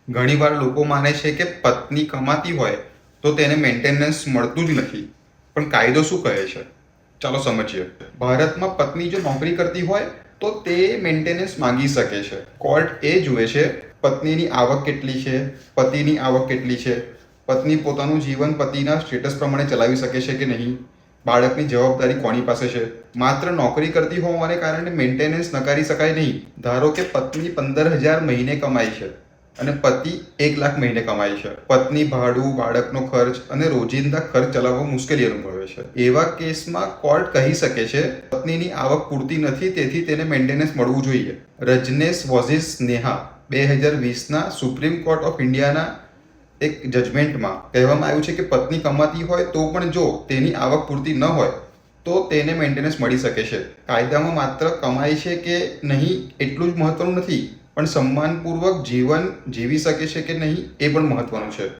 ઘણીવાર લોકો માને છે કે પત્ની કમાતી હોય તો તેને મેન્ટેનન્સ મળતું જ નથી, પણ કાયદો શું કહે છે? ચાલો સમજીએ. ભારતમાં પત્ની જો નોકરી કરતી હોય તો તે મેન્ટેનન્સ માંગી શકે છે. કોર્ટ એ જુએ છે પત્નીની આવક કેટલી છે, પતિની આવક કેટલી છે, પત્ની પોતાનું જીવન પતિના સ્ટેટસ પ્રમાણે ચલાવી શકે છે કે નહીં, બાળકની જવાબદારી કોની પાસે છે. માત્ર નોકરી કરતી હોવાને કારણે મેન્ટેનન્સ નકારી શકાય નહીં. ધારો કે પત્ની 15,000 મહિને કમાય છે અને પતિ 1,00,000 મહિને કમાય છે. પત્ની ભાડું, બાળકનો ખર્ચ અને રોજિંદા ખર્ચ ચલાવવા મુશ્કેલી અનુભવે છે. એવા કેસમાં કોર્ટ કહી શકે છે પત્નીની આવક પૂરતી નથી, તેથી તેને મેન્ટેનન્સ મળવું જોઈએ. રજનેશ વર્સિસ નેહા 2020ના સુપ્રીમ કોર્ટ ઓફ ઇન્ડિયાના એક જજમેન્ટમાં કહેવામાં આવ્યું છે કે પત્ની કમાતી હોય તો પણ જો તેની આવક પૂરતી ન હોય તો તેને મેન્ટેનન્સ મળી શકે છે. કાયદામાં માત્ર કમાય છે કે નહીં એટલું જ મહત્વનું નથી, પણ સન્માનપૂર્વક જીવન જીવી શકે છે કે નહીં એ પણ મહત્વનું છે.